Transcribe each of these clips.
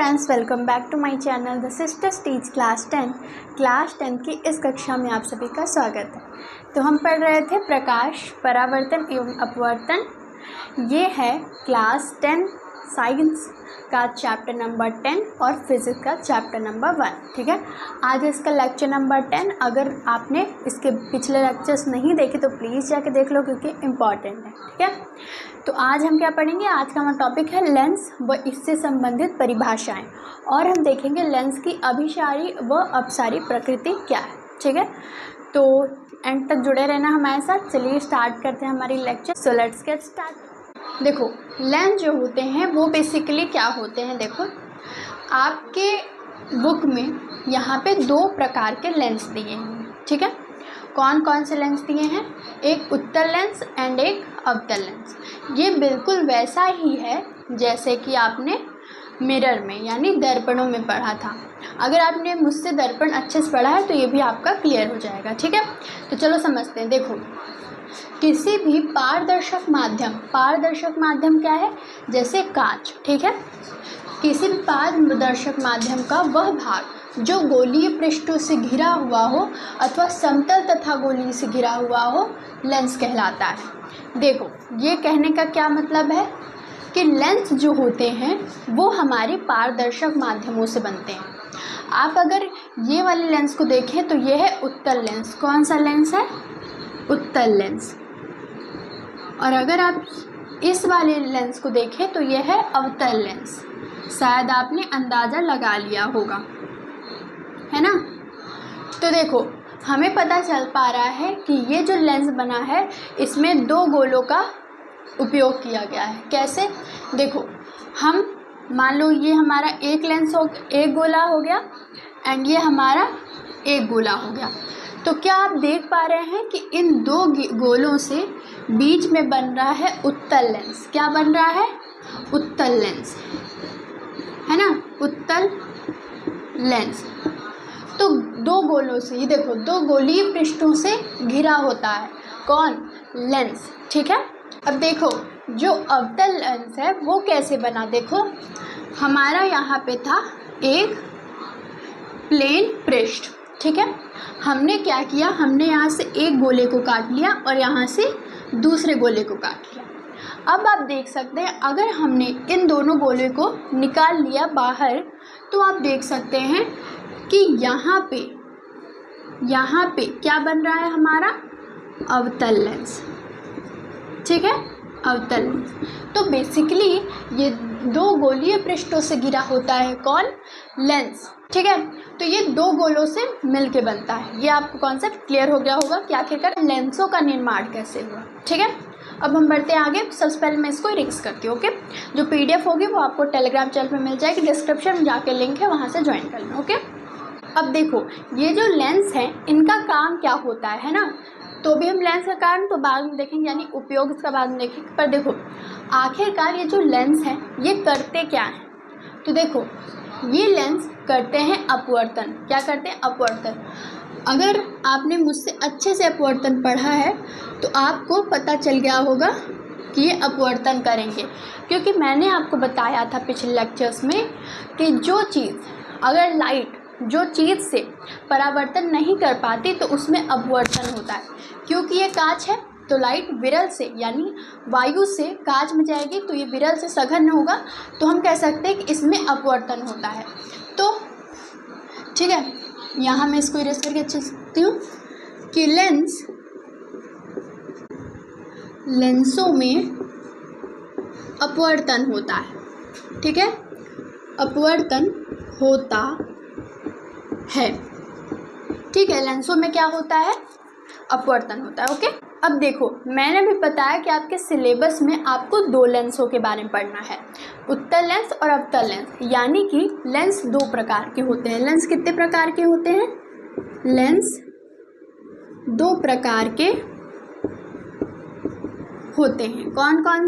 Friends, welcome back to my channel the sisters teach class 10 की इस कक्षा में आप सभी का स्वागत है। तो हम पढ़ रहे थे प्रकाश, परावर्तन एवं अपवर्तन। ये है क्लास 10 साइंस का चैप्टर नंबर 10 और फिजिक्स का चैप्टर नंबर 1। ठीक है, आज इसका लेक्चर नंबर 10। अगर आपने इसके पिछले लेक्चर्स नहीं देखे तो प्लीज़ जाके देख लो क्योंकि इम्पॉर्टेंट है। ठीक है, तो आज हम क्या पढ़ेंगे, आज का हमारा टॉपिक है लेंस व इससे संबंधित परिभाषाएं, और हम देखेंगे लेंस की अभिसारी व अपसारी प्रकृति क्या है। ठीक है, तो एंड तक जुड़े रहना हमारे साथ। चलिए स्टार्ट करते हैं हमारी lecture. So let's get start. देखो, लेंस जो होते हैं वो बेसिकली क्या होते हैं, देखो आपके बुक में यहाँ पे दो प्रकार के लेंस दिए हैं। ठीक है, कौन कौन से लेंस दिए हैं, एक उत्तल लेंस एंड एक अवतल लेंस। ये बिल्कुल वैसा ही है जैसे कि आपने मिरर में यानी दर्पणों में पढ़ा था। अगर आपने मुझसे दर्पण अच्छे से पढ़ा है तो ये भी आपका क्लियर हो जाएगा। ठीक है, तो चलो समझते हैं। देखो, किसी भी पारदर्शक माध्यम क्या है, जैसे कांच। ठीक है, किसी भी पारदर्शक माध्यम का वह भाग जो गोलीय पृष्ठों से घिरा हुआ हो अथवा समतल तथा गोलीय से घिरा हुआ हो, लेंस कहलाता है। देखो, ये कहने का क्या मतलब है कि लेंस जो होते हैं वो हमारे पारदर्शक माध्यमों से बनते हैं। आप अगर ये वाले लेंस को देखें तो ये है उत्तल लेंस। कौन सा लेंस है, उत्तल लेंस। और अगर आप इस वाले लेंस को देखें तो ये है अवतल लेंस। शायद आपने अंदाज़ा लगा लिया होगा, है ना। तो देखो, हमें पता चल पा रहा है कि ये जो लेंस बना है इसमें दो गोलों का उपयोग किया गया है। कैसे, देखो हम मान लो ये हमारा एक गोला हो गया एंड ये हमारा एक गोला हो गया। तो क्या आप देख पा रहे हैं कि इन दो गोलों से बीच में बन रहा है उत्तल लेंस। क्या बन रहा है, उत्तल लेंस, है ना, उत्तल लेंस। तो दो गोलों से, ये देखो दो गोलीय पृष्ठों से घिरा होता है कौन, लेंस। ठीक है, अब देखो जो अवतल लेंस है वो कैसे बना। देखो हमारा यहाँ पे था एक प्लेन पृष्ठ। ठीक है, हमने क्या किया, हमने यहाँ से एक गोले को काट लिया और यहाँ से दूसरे गोले को काट लिया। अब आप देख सकते हैं अगर हमने इन दोनों गोले को निकाल लिया बाहर तो आप देख सकते हैं कि यहाँ पे क्या बन रहा है, हमारा अवतल लेंस। ठीक है, अवतल लेंस। तो बेसिकली ये दो गोलीय पृष्ठों से घिरा होता है कौन, लेंस। ठीक है, तो ये दो गोलों से मिलके बनता है। ये आपको कॉन्सेप्ट क्लियर हो गया होगा कि आखिरकार लेंसों का निर्माण कैसे हुआ। ठीक है, अब हम बढ़ते हैं आगे। सबसे पहले मैं इसको इरेज करती हूँ। ओके, जो PDF होगी वो आपको टेलीग्राम चैनल पे मिल जाएगी, डिस्क्रिप्शन में जाके लिंक है, वहाँ से ज्वाइन कर लेना। ओके, अब देखो ये जो लेंस हैं इनका काम क्या होता है ना। तो भी हम लेंस का कारण तो बाद में देखेंगे, यानी उपयोग इसका बाद में देखेंगे। पर देखो आखिरकार ये जो लेंस हैं ये करते क्या हैं। तो देखो ये लेंस करते हैं अपवर्तन। क्या करते हैं, अपवर्तन। अगर आपने मुझसे अच्छे से अपवर्तन पढ़ा है तो आपको पता चल गया होगा कि ये अपवर्तन करेंगे, क्योंकि मैंने आपको बताया था पिछले लेक्चर्स में कि जो चीज़, अगर लाइट जो चीज़ से परावर्तन नहीं कर पाती तो उसमें अपवर्तन होता है। क्योंकि ये कांच है तो लाइट विरल से यानी वायु से कांच में जाएगी तो ये विरल से सघन होगा, तो हम कह सकते हैं कि इसमें अपवर्तन होता है। तो ठीक है, यहाँ मैं इसको इरेज करके अच्छे सकती हूँ कि लेंसों में अपवर्तन होता है। ठीक है, अपवर्तन होता है। ठीक है, लेंसों में क्या होता है, अपवर्तन होता है। ओके, अब देखो मैंने भी बताया कि आपके सिलेबस में आपको दो लेंसों के बारे में पढ़ना है, उत्तल लेंस और अवतल लेंस। यानी कि लेंस दो प्रकार के होते हैं। लेंस कितने प्रकार के होते हैं, लेंस दो प्रकार के होते हैं। कौन कौन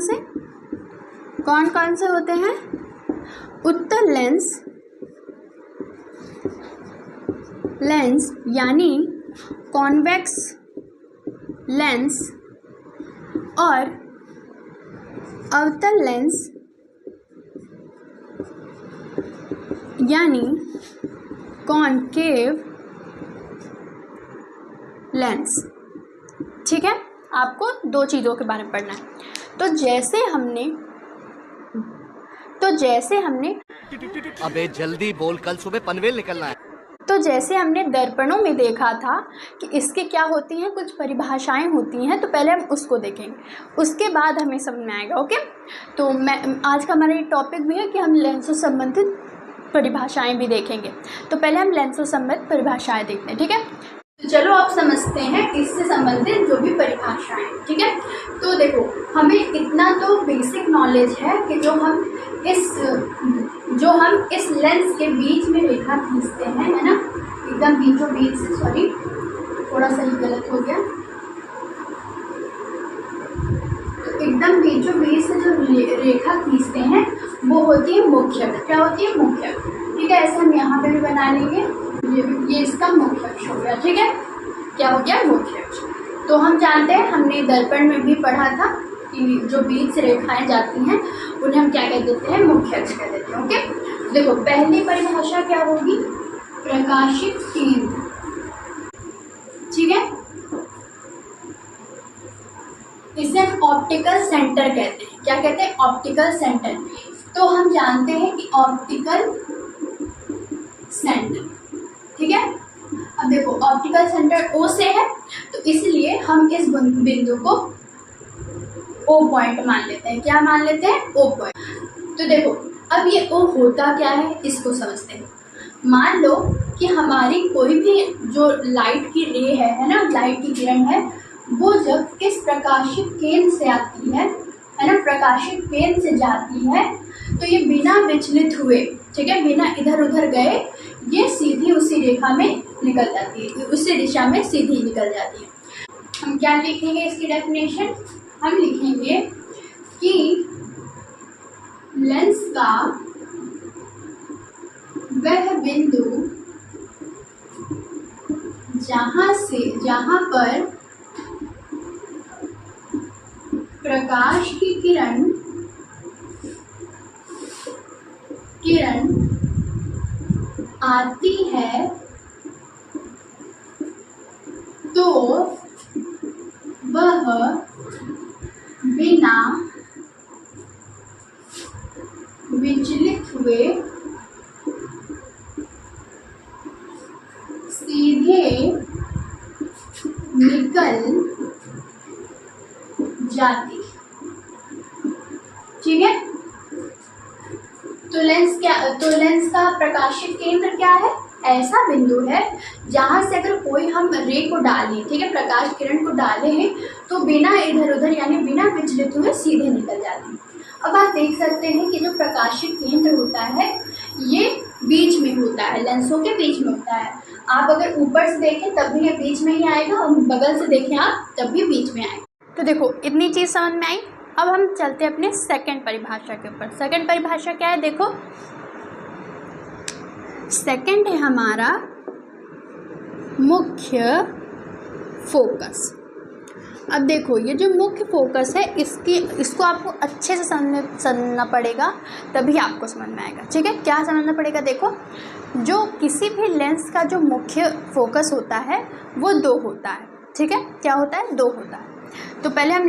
से होते हैं, उत्तल लेंस यानी कॉन्वेक्स लेंस और अवतल लेंस यानी कॉनकेव लेंस। ठीक है, आपको दो चीज़ों के बारे में पढ़ना है। तो जैसे हमने अबे जल्दी बोल, कल सुबह पनवेल निकलना है। तो जैसे हमने दर्पणों में देखा था कि इसके क्या होती हैं, कुछ परिभाषाएं होती हैं, तो पहले हम उसको देखेंगे, उसके बाद हमें समझ में आएगा। ओके, तो मैं आज का हमारा ये टॉपिक भी है कि हम लेंस से संबंधित परिभाषाएं भी देखेंगे। तो पहले हम लेंस से संबंधित परिभाषाएं देखते हैं। ठीक है, तो चलो आप समझते हैं इससे संबंधित जो भी परिभाषाएं। ठीक है, तो देखो हमें इतना तो बेसिक नॉलेज है कि जो हम इस लेंस के बीच में रेखा खींचते हैं, है ना, एकदम बीचों बीच से, सॉरी थोड़ा सा ही गलत हो गया, तो एकदम बीचों बीच से जो रेखा खींचते हैं वो होती है मुख्य अक्ष। क्या होती है? मुख्य अक्ष। ठीक है, ऐसे हम यहाँ पे भी बना लेंगे, ये इसका मुख्य अक्ष हो गया। ठीक है, क्या हो गया? मुख्य अक्ष। तो हम जानते हैं, हमने दर्पण में भी पढ़ा था कि जो बीच से रेखाएं जाती हैं उन्हें हम क्या कह देते हैं? मुख्य अक्ष कह देते हैं। ओके, देखो पहली परिभाषा क्या होगी? प्रकाशित केंद्र। ठीक है, इसे हम ऑप्टिकल सेंटर कहते हैं। क्या कहते हैं? Optical centre. तो हम जानते हैं कि ऑप्टिकल सेंटर, ठीक है, अब देखो ऑप्टिकल सेंटर O से है, तो इसलिए हम इस बिंदु को O पॉइंट मान लेते हैं। क्या मान लेते हैं? O point. तो देखो अब ये O होता क्या है, इसको समझते हैं। मान लो कि हमारी कोई भी जो लाइट की रे है ना, लाइट की किरण है, वो जब इस प्रकाशित केंद्र से आती है ना, प्रकाशित केंद्र से जाती है, तो ये बिना विचलित हुए, ठीक है, बिना इधर उधर गए, ये सीधी उसी रेखा में निकल जाती है, उसी दिशा में सीधी निकल जाती है। हम क्या लिखेंगे इसकी डेफिनेशन? हम लिखेंगे कि लेंस का वह बिंदु जहां पर प्रकाश की किरण आती है, तो वह बिना विचलित हुए सीधे निकल जाती। ठीक है, तो लेंस का प्रकाशित केंद्र क्या है? ऐसा बिंदु है जहां से अगर कोई हम रे को डालें, ठीक है, प्रकाश किरण को डालें, तो बिना इधर उधर यानी बिना विचलित हुए सीधे निकल जाती है। अब आप देख सकते हैं कि जो प्रकाशित केंद्र होता है ये बीच में होता है, लेंसों के बीच में होता है। आप अगर ऊपर से देखें तब भी ये बीच में ही आएगा, और बगल से देखें आप तब भी बीच में आएगा। तो देखो इतनी चीज़ समझ में आई। अब हम चलते हैं अपने सेकंड परिभाषा के ऊपर। सेकंड परिभाषा क्या है? देखो सेकंड है हमारा मुख्य फोकस। अब देखो ये जो मुख्य फोकस है इसको आपको अच्छे से समझना पड़ेगा, तभी आपको समझ में आएगा। ठीक है, क्या समझना पड़ेगा? देखो जो किसी भी लेंस का जो मुख्य फोकस होता है वो दो होता है। ठीक है, क्या होता है? दो होता है। तो पहले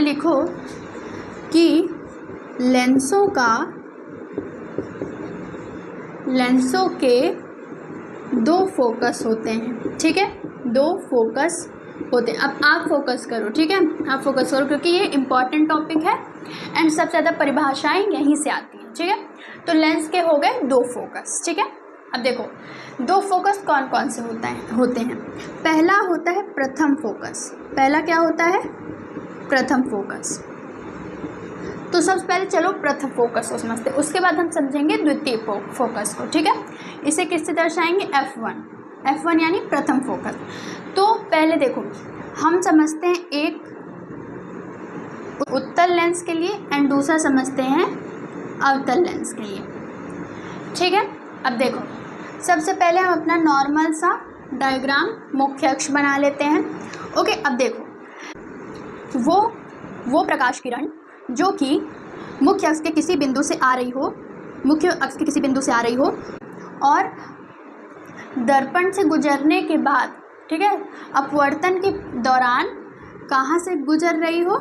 लिखो कि लेंसों के दो फोकस होते हैं। ठीक है, दो फोकस होते हैं। अब आप फोकस करो, ठीक है, आप फोकस करो क्योंकि ये इम्पॉर्टेंट टॉपिक है एंड सबसे ज़्यादा परिभाषाएं यहीं से आती हैं। ठीक है, तो लेंस के हो गए दो फोकस। ठीक है, अब देखो दो फोकस कौन कौन से होते हैं। पहला होता है प्रथम फोकस। पहला क्या होता है? प्रथम फोकस। तो सबसे पहले चलो प्रथम फोकस को समझते हैं, उसके बाद हम समझेंगे द्वितीय फोकस को। ठीक है, इसे किससे दर्शाएंगे? F1 यानी प्रथम फोकस। तो पहले देखो हम समझते हैं एक उत्तल लेंस के लिए एंड दूसरा समझते हैं अवतल लेंस के लिए। ठीक है, अब देखो सबसे पहले हम अपना नॉर्मल सा डायग्राम मुख्य अक्ष बना लेते हैं। ओके, अब देखो वो प्रकाश किरण जो कि मुख्य अक्ष के किसी बिंदु से आ रही हो, मुख्य अक्ष के किसी बिंदु से आ रही हो और दर्पण से गुजरने के बाद, ठीक है, अपवर्तन के दौरान कहाँ से गुजर रही हो,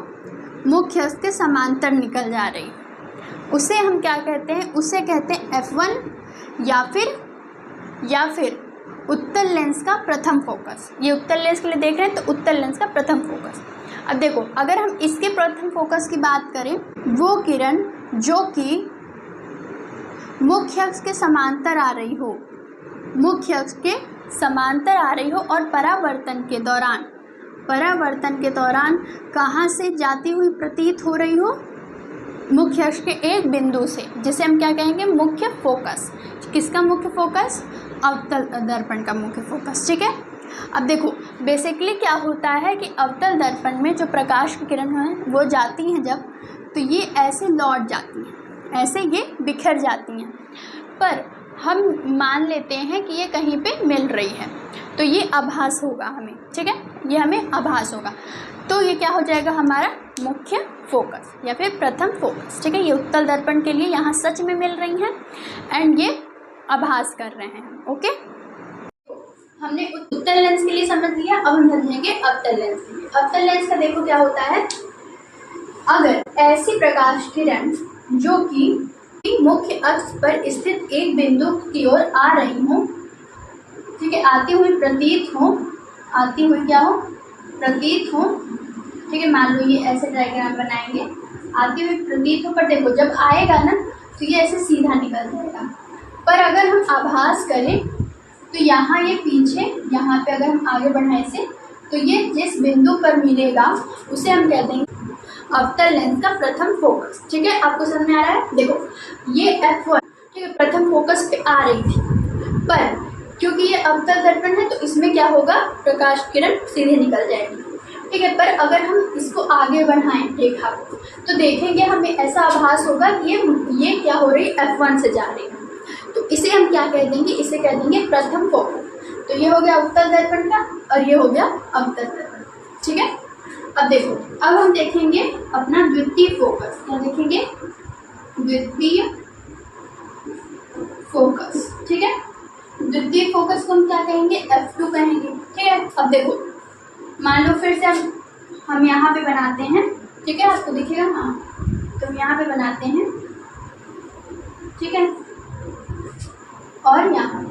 मुख्य अक्ष के समांतर निकल जा रही हो, उसे हम क्या कहते हैं, उसे कहते हैं F1 या फिर उत्तल लेंस का प्रथम फोकस। ये उत्तल लेंस के लिए देख रहे हैं तो उत्तल लेंस का प्रथम फोकस। अब देखो, अगर हम इसके प्रथम फोकस की बात करें, वो किरण जो कि मुख्य अक्ष के समांतर आ रही हो, मुख्य अक्ष के समांतर आ रही हो और परावर्तन के दौरान कहाँ से जाती हुई प्रतीत हो रही हो, मुख्य अक्ष के एक बिंदु से, जिसे हम क्या कहेंगे, मुख्य फोकस। किसका मुख्य फोकस? अवतल दर्पण का मुख्य फोकस। ठीक है। अब देखो, बेसिकली क्या होता है कि अवतल दर्पण में जो प्रकाश की किरण है वो जाती हैं जब, तो ये ऐसे लौट जाती हैं, ऐसे ये बिखर जाती हैं, पर हम मान लेते हैं कि ये कहीं पे मिल रही है, तो ये आभास होगा हमें। ठीक है, ये हमें आभास होगा, तो ये क्या हो जाएगा, हमारा मुख्य फोकस या फिर प्रथम फोकस। ठीक है, ये उत्तल दर्पण के लिए यहाँ सच में मिल रही हैं एंड ये आभास कर रहे हैं। ओके, हमने उत्तल लेंस के लिए समझ लिया, अब हम समझेंगे अवतल लेंस के लिए। अवतल लेंस का देखो क्या होता है, अगर ऐसी प्रकाश किरण जो कि मुख्य अक्ष पर स्थित एक बिंदु की ओर आ रही हो, ठीक है, आती हुई प्रतीत हो, आती हुई क्या हो, प्रतीत हो। ठीक है, मान लो ये ऐसे डायग्राम बनाएंगे, आती हुई प्रतीत हो, पर देखो जब आएगा ना तो ये ऐसे सीधा निकल जाएगा, पर अगर हम आभास करें तो यहाँ ये पीछे, यहाँ पे अगर हम आगे बढ़ाएं से, तो ये जिस बिंदु पर मिलेगा उसे हम कह देंगे अवतल लेंस का प्रथम फोकस। ठीक है, आपको समझ में आ रहा है? देखो ये F1, ठीक है, प्रथम फोकस पे आ रही थी, पर क्योंकि ये अवतल दर्पण है तो इसमें क्या होगा, प्रकाश किरण सीधे निकल जाएगी। ठीक है, पर अगर हम इसको आगे बढ़ाएं रेखा को, तो देखेंगे हमें ऐसा आभास होगा कि ये क्या हो रही है, F1 से जा रही है, तो इसे हम क्या कह देंगे, इसे कह देंगे प्रथम फोकस। तो ये हो गया उत्तल दर्पण का और ये हो गया अवतल दर्पण। ठीक है, अब देखो, अब हम देखेंगे अपना द्वितीय फोकस। क्या देखेंगे, द्वितीय फोकस। ठीक है, द्वितीय फोकस को हम क्या कहेंगे, F2 कहेंगे। ठीक है, अब देखो, मान लो फिर से हम यहाँ पे बनाते हैं, ठीक है, आपको दिखेगा, हाँ, तो हम यहाँ पे बनाते हैं, ठीक है, और यहाँ,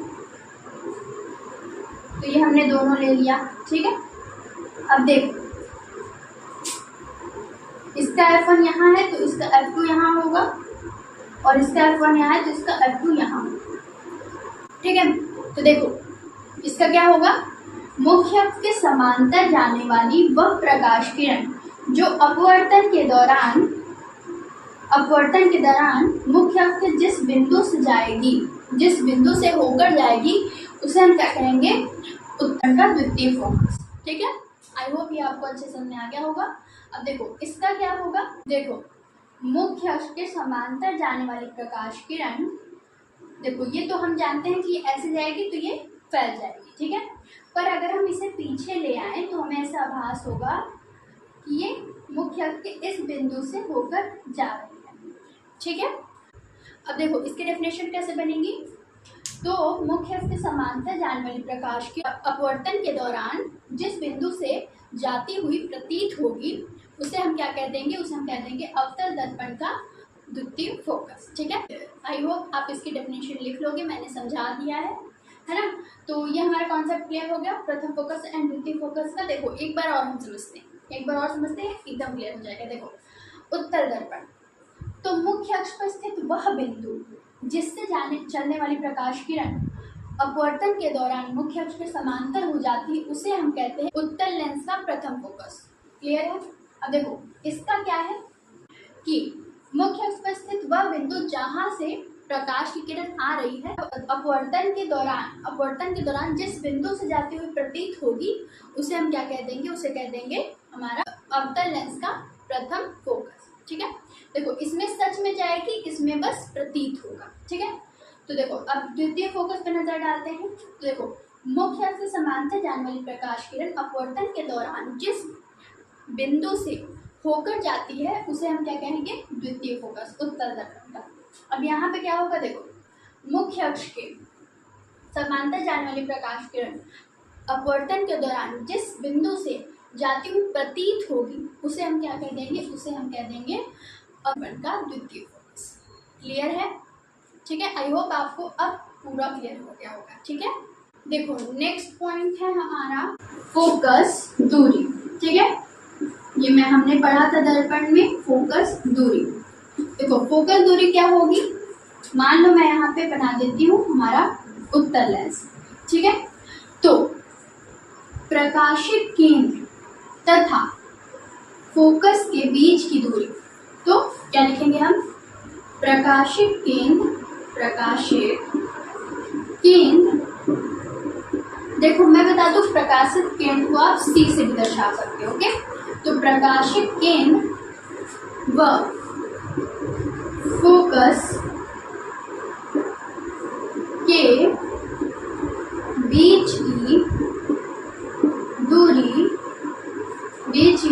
तो ये हमने दोनों ले लिया। ठीक है, अब देखो, इसका F1 यहाँ है तो इसका F2 यहाँ होगा, और इसका F1 यहाँ है तो इसका F2 यहाँ होगा। ठीक है, तो देखो इसका क्या होगा, मुख्य अक्ष के समांतर जाने वाली वह प्रकाश किरण जो अपवर्तन के दौरान मुख्य अक्ष के जिस बिंदु से जाएगी, जिस बिंदु से होकर जाएगी, उसे हम क्या कहेंगे, उत्तल का द्वितीय फोकस। ठीक है, आई होप ये आपको अच्छे समझ में आ गया होगा। अब देखो इसका क्या होगा, देखो मुख्य अक्ष के समांतर जाने वाली प्रकाश किरण, देखो ये तो हम जानते हैं कि ऐसे जाएगी तो ये फैल जाएगी। ठीक है, पर अगर हम इसे पीछे ले आए तो हमें ऐसा आभास होगा कि ये मुख्य अक्ष के इस बिंदु से होकर जा रही है। ठीक है, अब देखो इसकी डेफिनेशन कैसे बनेगी, तो मुख्य अक्ष के समांतर जाने वाली प्रकाश की अपवर्तन के दौरान जिस बिंदु से जाती हुई प्रतीत होगी उसे हम क्या कह देंगे, उसे हम कह देंगे अवतल दर्पण का द्वितीय फोकस। ठीक है, आई होप आप इसकी डेफिनेशन लिख लोगे, मैंने समझा दिया है ना। तो ये हमारा कॉन्सेप्ट क्लियर हो गया, प्रथम फोकस एंड द्वितीय फोकस का। देखो एक बार और हम समझते हैं, एकदम क्लियर हो जाएगा। देखो उत्तल दर्पण, तो मुख्य अक्ष पर स्थित वह बिंदु जिससे चलने वाली प्रकाश किरण अपवर्तन के दौरान मुख्य अक्ष के समांतर हो जाती है, उसे हम कहते हैं उत्तल लेंस का प्रथम फोकस। क्लियर है? अब देखो इसका क्या है कि मुख्य अक्ष पर स्थित वह बिंदु जहां से प्रकाश की किरण आ रही है, अपवर्तन के दौरान जिस बिंदु से जाती हुई प्रतीत होगी उसे हम क्या कह देंगे, उसे कह देंगे हमारा अवतल लेंस का प्रथम फोकस। ठीक है, देखो इसमें सच में जाएगी, इसमें बस प्रतीत होगा। ठीक है, तो देखो अब द्वितीय फोकस पर नजर डालते हैं। तो देखो मुख्य अक्ष से समांतर जाने वाली प्रकाश किरण अपवर्तन के दौरान जिस बिंदु से होकर जाती है उसे हम क्या कहेंगे, द्वितीय फोकस, उत्तल दर्पण का। अब यहाँ पे क्या होगा, देखो मुख्य अक्ष के समांतर जाने वाली प्रकाश किरण अपवर्तन के दौरान जिस बिंदु से जाती हुई प्रतीत होगी उसे हम क्या कह देंगे, उसे हम कह देंगे अपवर्तन का द्वितीय फोकस। क्लियर है? ठीक है, आई होप आपको अब पूरा क्लियर हो गया होगा। ठीक है, देखो नेक्स्ट पॉइंट है हमारा फोकस दूरी। ठीक है, ये हमने पढ़ा था दर्पण में, फोकस दूरी। देखो फोकस दूरी क्या होगी, मान लो मैं यहाँ पे बना देती हूँ हमारा उत्तल लेंस। ठीक है, तो प्रकाशित केंद्र तथा फोकस के बीच की दूरी, तो क्या लिखेंगे हम, प्रकाशित केंद्र देखो मैं बता दूं प्रकाशित केंद्र को आप सी से भी दर्शा सकते हो। ओके, तो प्रकाशित केंद्र व फोकस के बीच की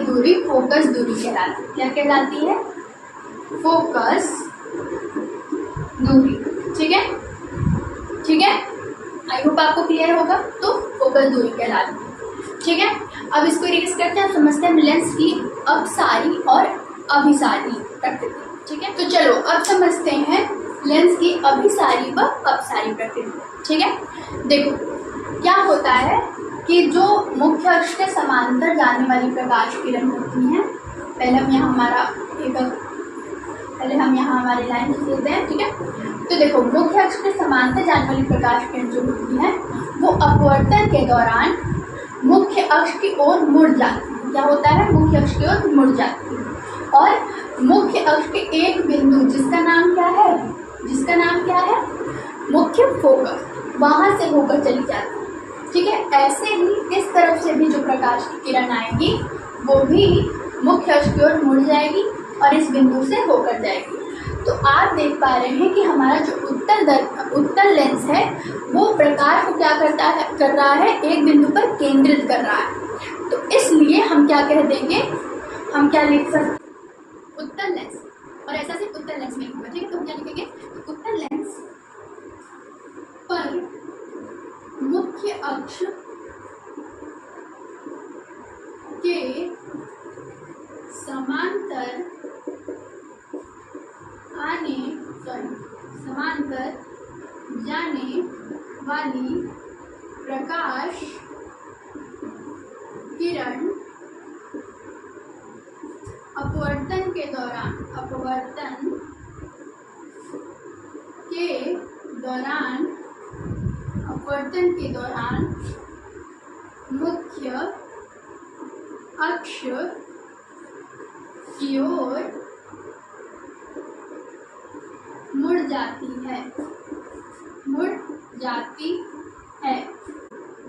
दूरी फोकस दूरी कहलाती है। क्या कहलाती है, फोकस दूरी। ठीक है, ठीक है, आई होप आपको क्लियर होगा। तो फोकस दूरी कहलाती है। ठीक है, अब इसको रिलीज करते हैं, समझते हैं लेंस की अपसारी और अभिसारी प्रकृति। ठीक है, तो चलो अब समझते हैं लेंस की अभिसारी व अपसारी प्रकृति। ठीक है, देखो क्या होता है कि जो मुख्य अक्ष के समांतर जाने वाली प्रकाश किरण होती हैं, पहले हम यहाँ हमारी लाइन लेते हैं। ठीक है, तो देखो मुख्य अक्ष के समांतर जाने वाली प्रकाश किरण जो होती है वो अपवर्तन के दौरान मुख्य अक्ष की ओर मुड़ जाती है। क्या होता है, मुख्य अक्ष की ओर मुड़ जाती है और मुख्य अक्ष के एक बिंदु जिसका नाम क्या है, मुख्य फोकस, वहां से होकर चली जाती है। ठीक है, ऐसे ही इस तरफ से भी जो प्रकाश की किरण आएगी वो भी मुख्य अक्ष की ओर मुड़ जाएगी और इस बिंदु से होकर जाएगी। तो आप देख पा रहे हैं कि हमारा जो उत्तल लेंस है वो प्रकाश को क्या कर रहा है, एक बिंदु पर केंद्रित कर रहा है। तो इसलिए हम क्या कह देंगे, हम क्या लिख सकते, उत्तल लेंस, और ऐसा सिर्फ उत्तल लेंस में होगा। ठीक है, तो हम क्या लिखेंगे, उत्तल लेंस पर मुख्य अक्ष के समांतर जाने वाली प्रकाश किरण अपवर्तन के दौरान मुख्य अक्ष की ओर मुड़ जाती है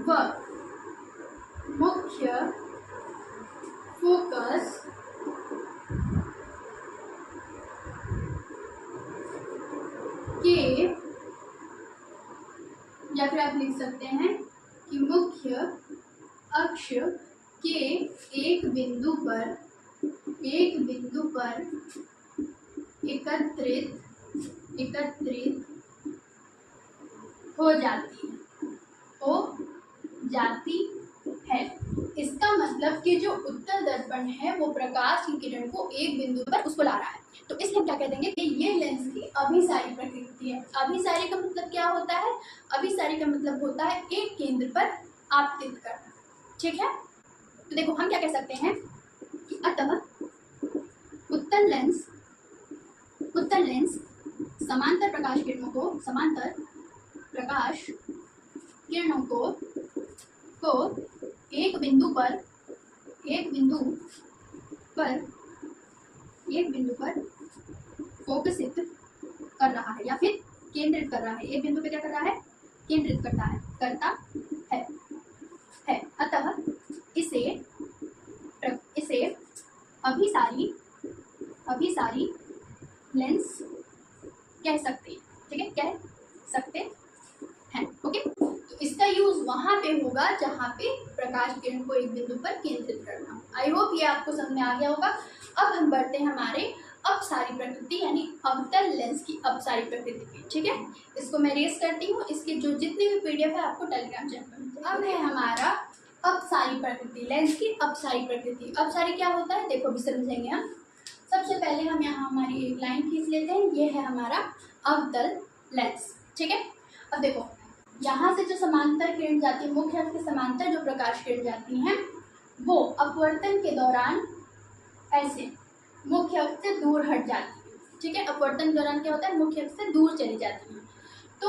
व मुख्य फोकस के, या फिर आप लिख सकते हैं कि मुख्य अक्ष के एक बिंदु पर एकत्रित हो जाती है। इसका मतलब कि जो उत्तल दर्पण है वो प्रकाश की किरण को एक बिंदु पर उसको ला रहा है। तो इसलिए हम क्या कह देंगे कि ये लेंस की अभिसारी प्रकृति है। अभिसारी का मतलब क्या होता है, अभिसारी का मतलब होता है एक केंद्र पर आपतित करना। ठीक है, तो देखो हम क्या कह सकते हैं कि अतः उत्तल लेंस समांतर प्रकाश किरणों को एक बिंदु पर फोकसित कर रहा है या फिर केंद्रित कर रहा है। एक बिंदु पे क्या कर रहा है, केंद्रित करता है। अतः इसे अभिसारी लेंस कह सकते हैं। ठीक है, कह सकते हैं। ओके, तो इसका यूज वहां पे होगा जहां पे प्रकाश किरण को एक बिंदु पर केंद्रित करना हो। आई होप ये आपको समझ में आ गया होगा। अब हम बढ़ते हैं हमारे अपसारी प्रकृति यानी अवतल लेंस की अपसारी प्रकृति की। ठीक है, इसको मैं रेस करती हूँ। इसके जो जितने भी पीडीएफ है आपको टेलीग्राम चैनल में। अब है हमारा अपसारी प्रकृति, लेंस की अपसारी प्रकृति। अपसारी क्या होता है देखो अभी समझेंगे हम। सबसे पहले हम यहाँ हमारी एक लाइन खींच लेते हैं, ये है हमारा अवतल लेंस। ठीक है, अब देखो यहाँ से जो समांतर किरण जाती है, मुख्य अक्ष के समांतर जो प्रकाश किरण जाती हैं वो अपवर्तन के दौरान ऐसे मुख्य अक्ष से दूर हट जाती है। ठीक है, अपवर्तन के दौरान क्या होता है, मुख्य अक्ष से दूर चली जाती है। तो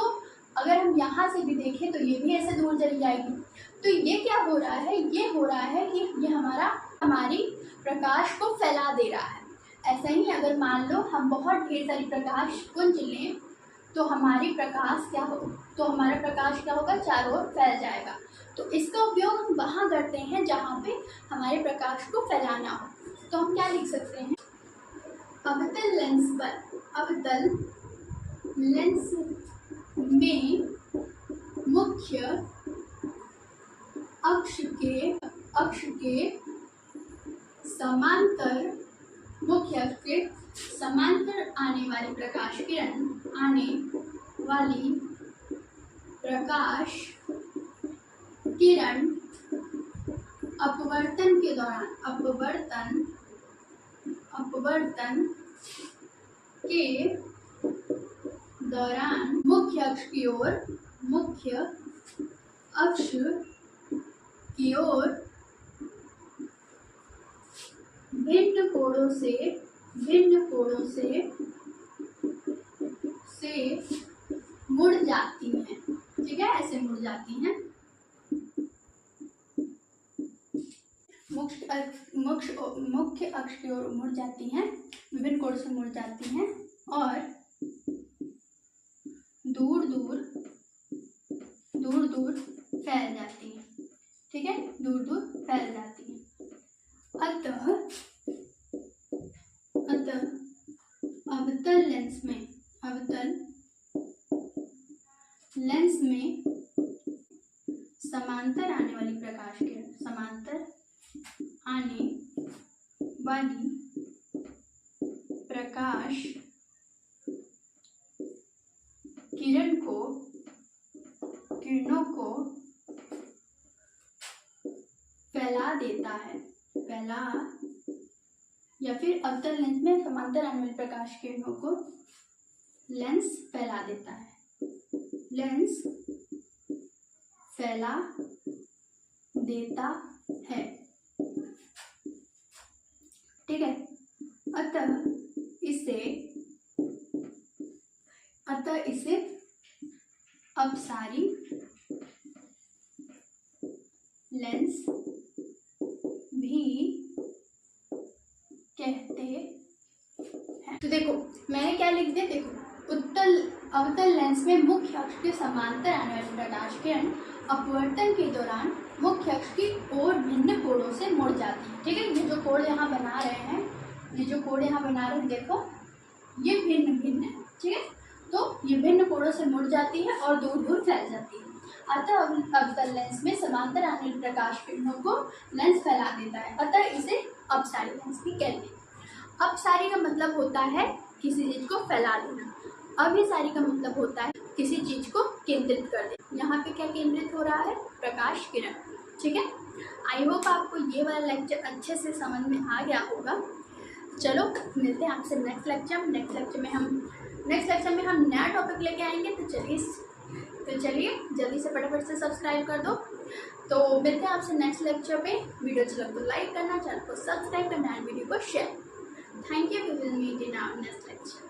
अगर हम यहाँ से भी देखें तो ये भी ऐसे दूर चली जाएगी। तो ये क्या हो रहा है, ये हो रहा है कि ये हमारी प्रकाश को फैला दे रहा है। ऐसा ही अगर मान लो हम बहुत ढेर सारी प्रकाश पुंज लें तो हमारी प्रकाश क्या हो, तो हमारा प्रकाश क्या होगा, चारों ओर फैल जाएगा। तो इसका उपयोग हम वहाँ करते हैं जहाँ पे हमारे प्रकाश को फैलाना हो। तो हम क्या लिख सकते हैं, अवतल लेंस पर, अवतल लेंस में मुख्य अक्ष के समांतर, मुख्य अक्ष के समांतर आने वाली प्रकाश किरण, आने वाली प्रकाश किरण अपवर्तन के दौरान, अपवर्तन के दौरान मुख्य अक्ष की ओर भिन्न कोणों से मुड़ जाती हैं। ठीक है, ऐसे मुड़ जाती हैं, मुख्य अक्ष की ओर मुड़ जाती हैं, विभिन्न कोणों से मुड़ जाती हैं और दूर दूर फैल जाती हैं। ठीक है, दूर दूर फैल जाती हैं। अतः अवतल लेंस में समांतर आने वाली प्रकाश किरण, समांतर आने वाली प्रकाश किरणों को फैला देता है, या फिर अवतल लेंस में समांतर आने वाली प्रकाश किरणों को लेंस फैला देता है, लेंस फैला देता है। ठीक है, अतः इसे अपसारी लेंस भी कहते हैं। तो देखो मैंने क्या लिख दिया, देखो अवतल लेंस में मुख्य अक्ष के समांतर आने वाली प्रकाश किरण अपवर्तन के दौरान मुख्य अक्ष की ओर भिन्न कोणों से मुड़ जाती है। ठीक है, ये जो कोण यहाँ बना रहे हैं, देखो ये भिन्न है। ठीक है, तो ये भिन्न कोणों से मुड़ जाती है और दूर दूर फैल जाती है। अतः अवतल लेंस में समांतर आने वाली प्रकाश किरणों को लेंस फैला देता है, अतः इसे अपसारी लेंस भी कहते हैं। अपसारी का मतलब होता है किसी चीज को फैला देना, अभिसारी का मतलब होता है किसी चीज को केंद्रित कर देना। यहाँ पे क्या केंद्रित हो रहा है, प्रकाश किरण। ठीक है, आई होप आपको ये वाला लेक्चर अच्छे से समझ में आ गया होगा। चलो मिलते हैं आपसे नेक्स्ट लेक्चर में हम नया टॉपिक लेके आएंगे। तो चलिए जल्दी से फटाफट से सब्सक्राइब कर दो। तो मिलते हैं आपसे नेक्स्ट लेक्चर पे। वीडियो अच्छा लगे तो लाइक करना, चैनल को सब्सक्राइब करना एंड वीडियो को share. Thank you, we will meet in our next lecture.